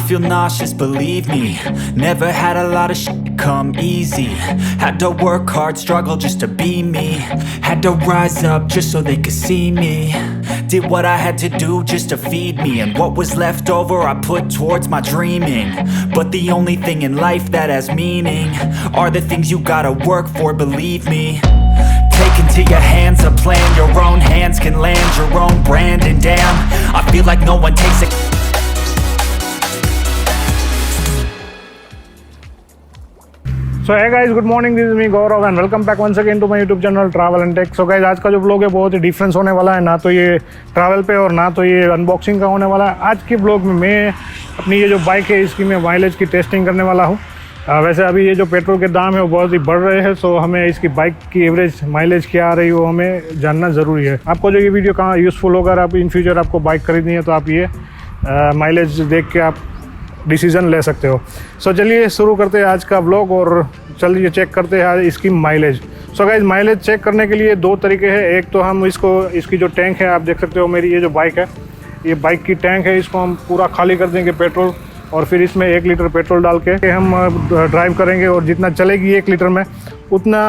feel nauseous, believe me. Never had a lot of shit come easy. Had to work hard, struggle just to be me. Had to rise up just so they could see me. Did what I had to do just to feed me. And what was left over I put towards my dreaming. But the only thing in life that has meaning are the things you gotta work for, believe me. Take into your hands a plan. Your own hands can land your own brand. And damn, I feel like no one takes it. So hi guys, good morning, this is me Gaurav and welcome back once again to my YouTube channel travel and tech. So guys, आज का जो blog है बहुत ही difference होने वाला है, ना तो ये ट्रैवल पे और ना तो ये अनबॉक्सिंग का होने वाला है। आज के ब्लॉग में मैं अपनी ये जो बाइक है इसकी मैं माइलेज की टेस्टिंग करने वाला हूँ। वैसे अभी ये जो पेट्रोल के दाम है वो बहुत ही बढ़ रहे हैं, सो हमें इसकी बाइक की एवरेज माइलेज क्या आ रही है वो हमें जानना ज़रूरी है। आपको जो ये वीडियो कहाँ यूज़फुल होगा, आप इन फ्यूचर आपको बाइक खरीदनी है तो आप ये माइलेज देख के आप डिसीज़न ले सकते हो। सो चलिए शुरू करते हैं आज का व्लॉग और चलिए चेक करते हैं इसकी mileage. So guys, mileage check करने के लिए दो तरीके हैं। एक तो हम इसकी जो टैंक है, आप देख सकते हो मेरी ये जो बाइक है, ये बाइक की टैंक है, इसको हम पूरा खाली कर देंगे पेट्रोल और फिर इसमें 1 लीटर पेट्रोल डाल के हम ड्राइव करेंगे और जितना चलेगी 1 लीटर में उतना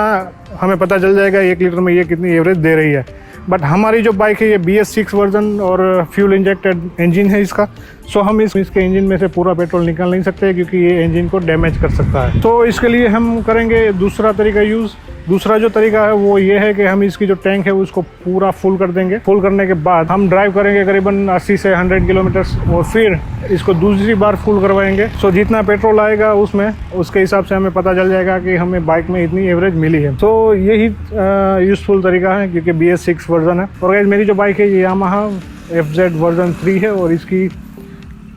हमें पता चल जाएगा 1 लीटर में ये कितनी एवरेज दे रही है। बट हमारी जो बाइक है ये BS6 वर्जन और फ्यूल इंजेक्टेड इंजन है इसका, सो हम इसके इंजन में से पूरा पेट्रोल निकाल नहीं सकते क्योंकि ये इंजन को डैमेज कर सकता है। तो इसके लिए हम करेंगे दूसरा तरीका यूज़। दूसरा जो तरीका है वो ये है कि हम इसकी जो टैंक है उसको पूरा फुल कर देंगे। फुल करने के बाद हम ड्राइव करेंगे करीबन 80 से 100 किलोमीटर और फिर इसको दूसरी बार फुल करवाएंगे। सो जितना पेट्रोल आएगा उसमें उसके हिसाब से हमें पता चल जाएगा कि हमें बाइक में इतनी एवरेज मिली है। तो यही यूज़फुल तरीका है क्योंकि BS6 वर्जन है। और गाइस, मेरी जो बाइक है ये Yamaha FZ-V3 है और इसकी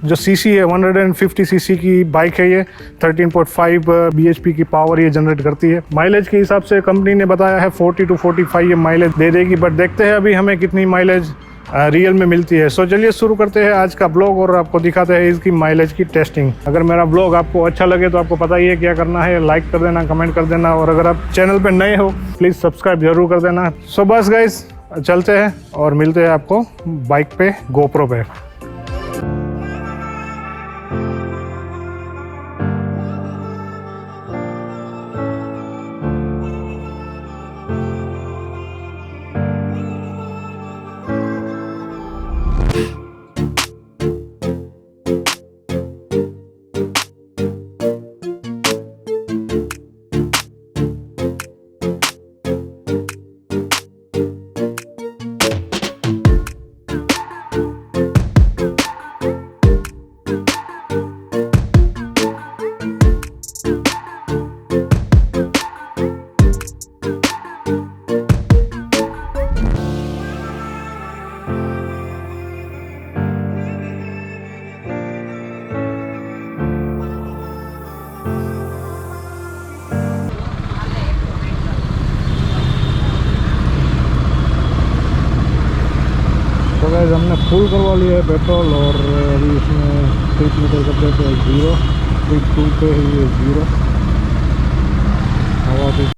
जो सीसी है 150 सीसी की बाइक है। ये 13.5 bhp की पावर ये जनरेट करती है। माइलेज के हिसाब से कंपनी ने बताया है 40 to 45 ये माइलेज दे देगी, बट देखते हैं अभी हमें कितनी माइलेज रियल में मिलती है। सो चलिए शुरू करते हैं आज का ब्लॉग और आपको दिखाते हैं इसकी माइलेज की टेस्टिंग। अगर मेरा ब्लॉग आपको अच्छा लगे तो आपको पता ही है क्या करना है, लाइक कर देना, कमेंट कर देना और अगर आप चैनल पर नए हो प्लीज़ सब्सक्राइब जरूर कर देना। सो बस गाइस, चलते हैं और मिलते हैं आपको बाइक पे, गोप्रो पे। तो गाइस, हमने फुल करवा लिया है पेट्रोल और अभी इसमें ट्रिप मीटर कर देते हैं 0, ट्रिप 2 पे है 0 हवा पे।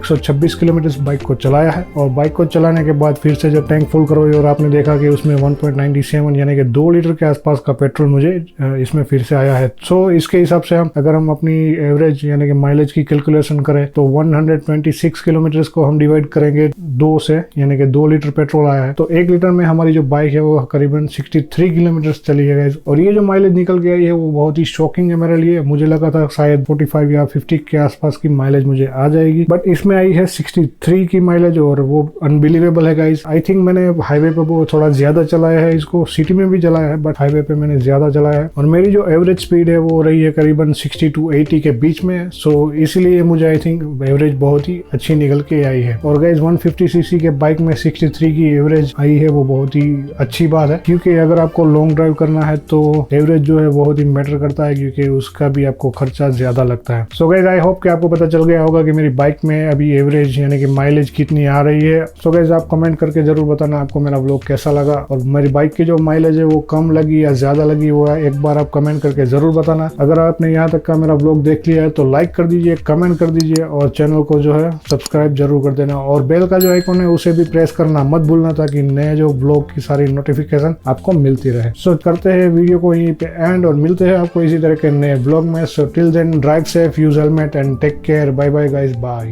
126 किलोमीटर बाइक को चलाया है। और बाइक को चलाने के बाद फिर से जब टैंक फुल करवाई और आपने देखा कि उसमें 1.97 यानी कि 2 लीटर के आसपास का पेट्रोल मुझे इसमें फिर से आया है। सो इसके हिसाब से अगर हम अपनी एवरेज यानी कि माइलेज की कैलकुलेशन करें तो 126 किलोमीटर को हम डिवाइड करेंगे 2 से, यानी कि 2 लीटर पेट्रोल आया है। तो 1 लीटर में हमारी जो बाइक है वो करीबन 63 किलोमीटर चली है गाइस। और ये जो माइलेज निकल के आई है वो बहुत ही शॉकिंग है मेरे लिए। मुझे लगा था शायद 45 या 50 के आसपास की माइलेज मुझे आ जाएगी, बट इसमें आई है 63 की माइलेज और वो अनबिलीवेबल है गाइस। आई थिंक मैंने हाईवे पे वो थोड़ा ज्यादा चलाया है, इसको सिटी में भी चलाया है बट हाईवे पे मैंने ज्यादा चलाया है। और मेरी जो एवरेज स्पीड है वो रही है करीबन 60 to 80 के बीच में। सो इसलिए मुझे आई थिंक एवरेज बहुत ही अच्छी निकल के आई है। और गाइस 150 सीसी के बाइक में 63 की एवरेज आई है वो बहुत ही अच्छी बात है, क्योंकि अगर आपको लॉन्ग ड्राइव करना है तो एवरेज जो है बहुत ही मैटर करता है, क्योंकि उसका भी आपको खर्चा ज्यादा लगता है। सो गाइस आई होप कि आपको पता चल गया होगा कि मेरी बाइक में अभी एवरेज यानी कि माइलेज कितनी आ रही है। सो गाइस आप कमेंट करके जरूर बताना आपको मेरा व्लॉग कैसा लगा, और मेरी बाइक की जो माइलेज है वो कम लगी या ज्यादा लगी वो एक बार आप कमेंट करके जरूर बताना। अगर आपने यहाँ तक का मेरा व्लॉग देख लिया है तो लाइक कर दीजिए, कमेंट कर दीजिए और चैनल को जो है सब्सक्राइब जरूर कर देना, और बेल का जो आइकॉन है उसे भी प्रेस करना मत भूलना, ताकि नए जो ब्लॉग की सारी नोटिफिकेशन आपको मिलती रहे। सो करते हैं वीडियो को यहीं पे एंड, और मिलते हैं आपको इसी तरह के नए ब्लॉग में। So till then drive safe, use helmet and take care. Bye bye guys, bye.